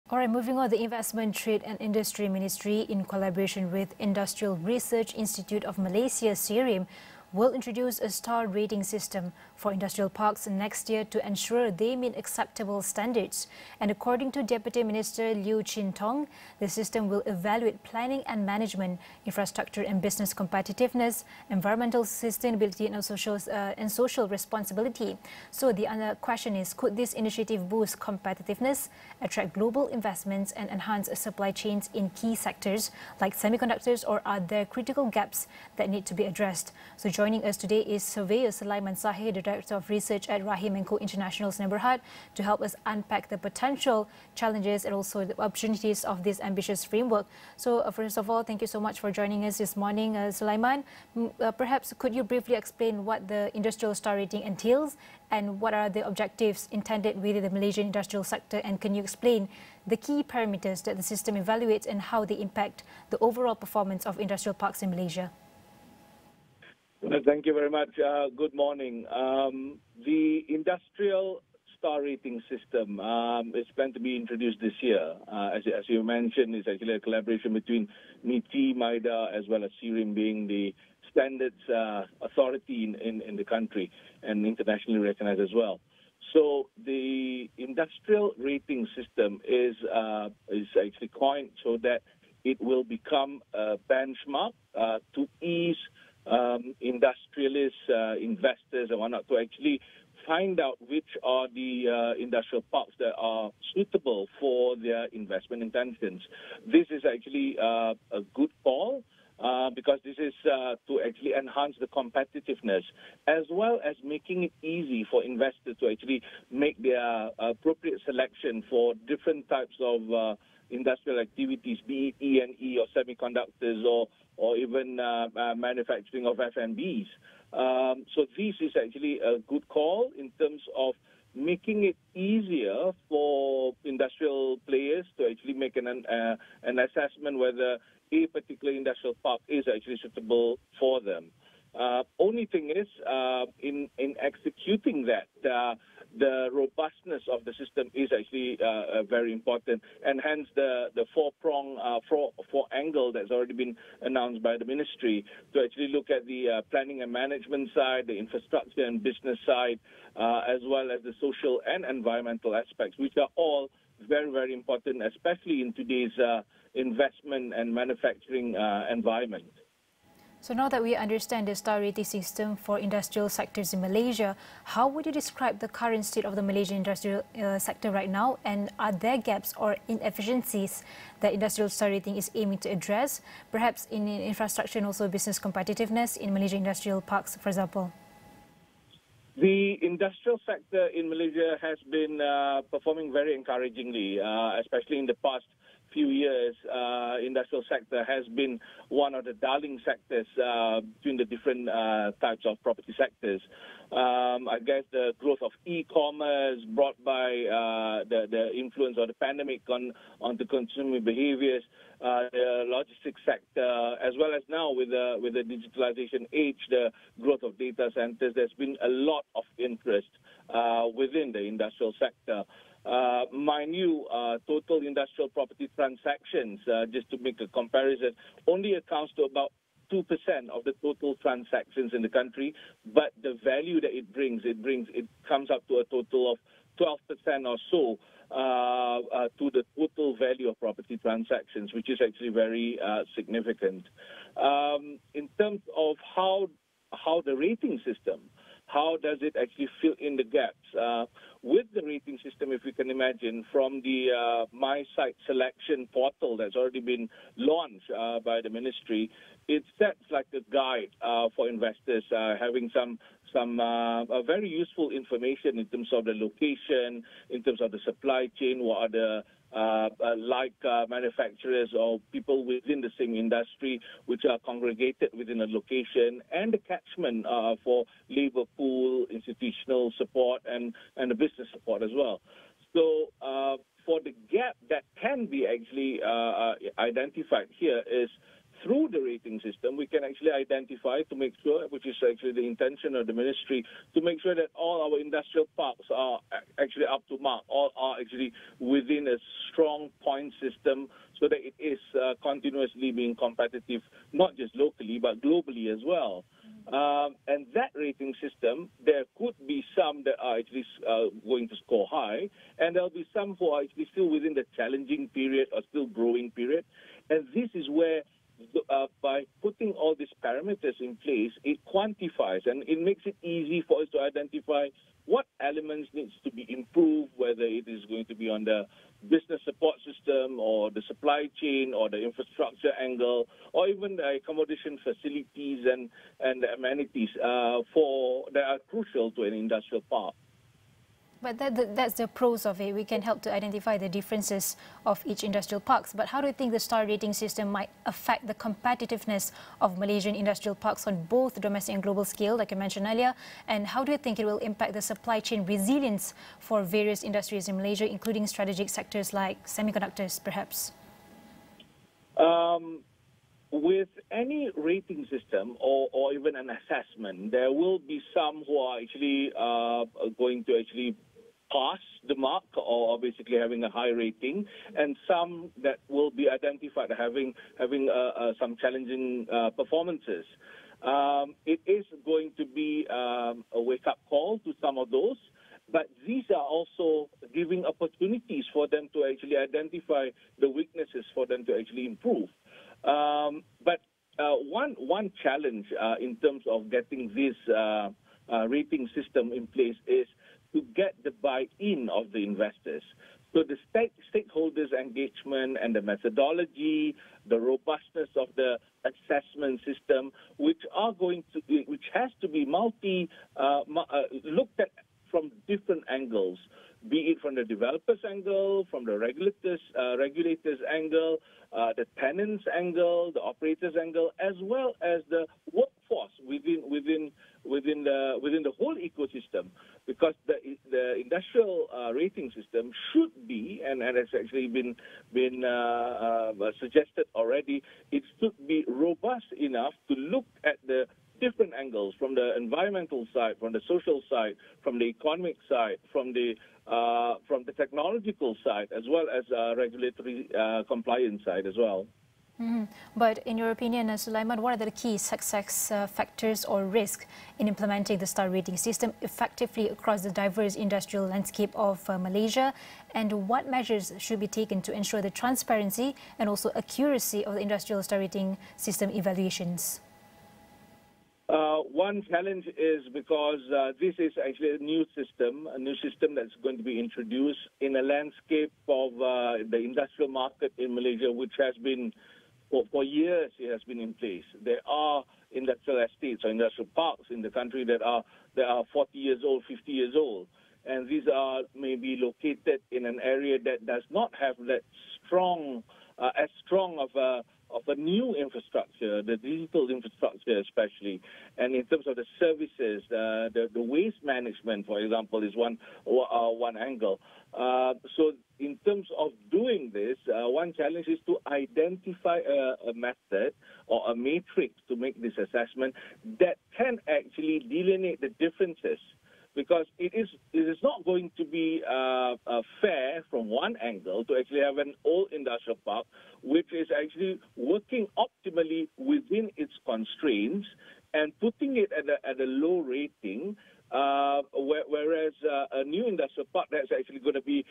All right, moving on, the Investment, Trade and Industry Ministry, in collaboration with Industrial Research Institute of Malaysia, Rahim, will introduce a star rating system for industrial parks next year to ensure they meet acceptable standards. And according to Deputy Minister Liew Chin Tong, the system will evaluate planning and management, infrastructure and business competitiveness, environmental sustainability and social responsibility. So the other question is, could this initiative boost competitiveness, attract global investments and enhance supply chains in key sectors like semiconductors, or are there critical gaps that need to be addressed? So joining us today is Surveyor Sulaiman Saheh, the Director of Research at Rahim & Co International's neighbourhood, to help us unpack the potential challenges and also the opportunities of this ambitious framework. So first of all, thank you so much for joining us this morning, Sulaiman. Perhaps could you briefly explain what the industrial star rating entails and what are the objectives intended within the Malaysian industrial sector, and can you explain the key parameters that the system evaluates and how they impact the overall performance of industrial parks in Malaysia? Thank you very much. Good morning. The industrial star rating system is planned to be introduced this year. As you mentioned, it's actually a collaboration between MITI, MIDA, as well as Rahim being the standards authority in the country and internationally recognized as well. So the industrial rating system is actually coined so that it will become a benchmark to ease industrialists, investors and whatnot to actually find out which are the industrial parks that are suitable for their investment intentions. This is actually a good call because this is to actually enhance the competitiveness as well as making it easy for investors to actually make their appropriate selection for different types of industrial activities, be it E&E or semiconductors or even manufacturing of F&Bs. So this is actually a good call in terms of making it easier for industrial players to actually make an assessment whether a particular industrial park is actually suitable for them. Only thing is, in executing that, the robustness of the system is actually very important, and hence the four-prong angle that's already been announced by the ministry to actually look at the planning and management side, the infrastructure and business side, as well as the social and environmental aspects, which are all very, very important, especially in today's investment and manufacturing environment. So now that we understand the star rating system for industrial sectors in Malaysia, how would you describe the current state of the Malaysian industrial sector right now, and are there gaps or inefficiencies that industrial star rating is aiming to address, perhaps in infrastructure and also business competitiveness in Malaysian industrial parks, for example? The industrial sector in Malaysia has been performing very encouragingly, especially in the past few years. Industrial sector has been one of the darling sectors between the different types of property sectors. I guess the growth of e-commerce brought by the influence of the pandemic on the consumer behaviors, the logistics sector, as well as now with the digitalization age, the growth of data centers. There's been a lot of interest within the industrial sector. Mind you, total industrial property transactions, just to make a comparison, only accounts to about 2% of the total transactions in the country, but the value that it comes up to a total of 12% or so to the total value of property transactions, which is actually very significant. In terms of how the rating system, how does it actually fill in the gaps? With the rating system, if we can imagine, from the My Site selection portal that's already been launched by the ministry, it sets like a guide for investors, having some very useful information in terms of the location, in terms of the supply chain, what are the manufacturers or people within the same industry which are congregated within a location, and the catchment for labor pool, institutional support, and the business support as well. So for the gap that can be actually identified here is through the rating system, we can actually identify to make sure, which is actually the intention of the ministry, to make sure that all our industrial parks are actually up to mark, all are actually within a strong point system so that it is continuously being competitive, not just locally, but globally as well. And that rating system, there could be some that are actually going to score high, and there'll be some who are actually still within the challenging period or still growing period. And this is where, by putting all these parameters in place, it quantifies and it makes it easy for us to identify what elements needs to be improved, whether it is going to be on the business support system or the supply chain or the infrastructure angle or even the accommodation facilities and the amenities that are crucial to an industrial park. But that's the pros of it. We can help to identify the differences of each industrial parks. But how do you think the star rating system might affect the competitiveness of Malaysian industrial parks on both domestic and global scale, like I mentioned earlier? And how do you think it will impact the supply chain resilience for various industries in Malaysia, including strategic sectors like semiconductors, perhaps? With any rating system or even an assessment, there will be some who are actually going to actually pass the mark or basically having a high rating, and some that will be identified having some challenging performances. It is going to be a wake-up call to some of those, but these are also giving opportunities for them to actually identify the weaknesses for them to actually improve. But one challenge in terms of getting this rating system in place is to get the buy-in of the investors. So the stakeholders' engagement and the methodology, the robustness of the assessment system, which has to be looked at from different angles, be it from the developers' angle, from the regulators' angle, the tenants' angle, the operators' angle, as well as the workforce within the whole ecosystem. Because the industrial rating system should be, and has actually been suggested already, it should be robust enough to look at the different angles, from the environmental side, from the social side, from the economic side, from the technological side, as well as regulatory compliance side as well. Mm-hmm. But in your opinion, Sulaiman, what are the key success factors or risks in implementing the star rating system effectively across the diverse industrial landscape of Malaysia? And what measures should be taken to ensure the transparency and also accuracy of the industrial star rating system evaluations? One challenge is because this is actually a new system that's going to be introduced in a landscape of the industrial market in Malaysia, which has been, for years, it has been in place. There are industrial estates or industrial parks in the country that are 40 years old, 50 years old. And these are maybe located in an area that does not have that as strong of a new infrastructure, the digital infrastructure especially. And in terms of the services, the waste management, for example, is one angle. So in terms of doing this, one challenge is to identify a method or a matrix to make this assessment that can actually delineate the differences. Because it is not going to be fair from one angle to actually have an old industrial park which is actually working optimally within its constraints and putting it at a low rating, whereas a new industrial park that's actually going to be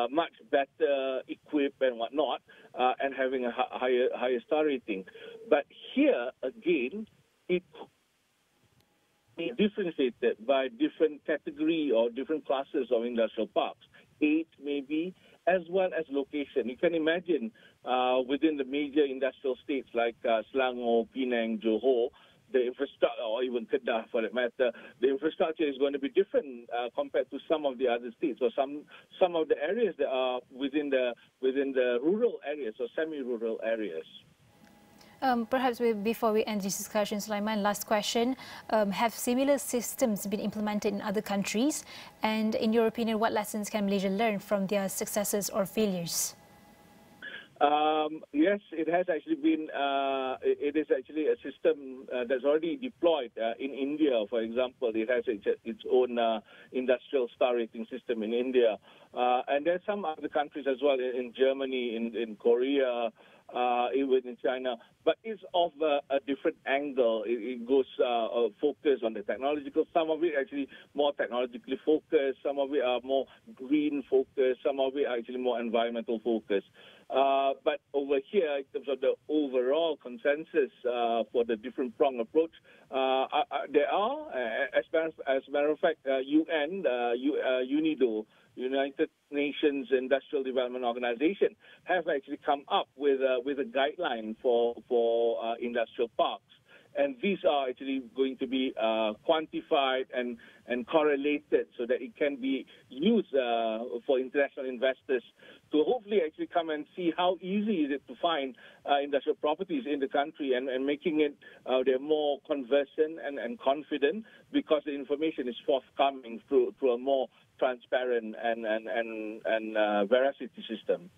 much better equipped and whatnot, and having a higher star rating. But here again, it be differentiated by different category or different classes of industrial parks, age maybe, as well as location. You can imagine within the major industrial states like Selangor, Penang, Johor, the infrastructure, or even Kedah for that matter, the infrastructure is going to be different compared to some of the other states or some of the areas that are within the rural areas or semi-rural areas. Perhaps before we end this discussion, Sulaiman, last question. Have similar systems been implemented in other countries? And in your opinion, what lessons can Malaysia learn from their successes or failures? Yes, it has actually been. It is actually a system that's already deployed in India. For example, it has its own industrial star rating system in India, and there's some other countries as well, in Germany, in Korea, even in China. But it's of a different angle. It goes focused on the technological. Some of it actually more technologically focused. Some of it are more green focused. Some of it are actually more environmental focused. But over here, in terms of the overall consensus for the different prong approach, there are, as a matter of fact, UNIDO, United Nations Industrial Development Organization, have actually come up with a guideline for industrial parks. And these are actually going to be quantified and correlated so that it can be used for international investors to hopefully actually come and see how easy is it to find industrial properties in the country, and making it they're more conversant and confident because the information is forthcoming through a more transparent and veracity system.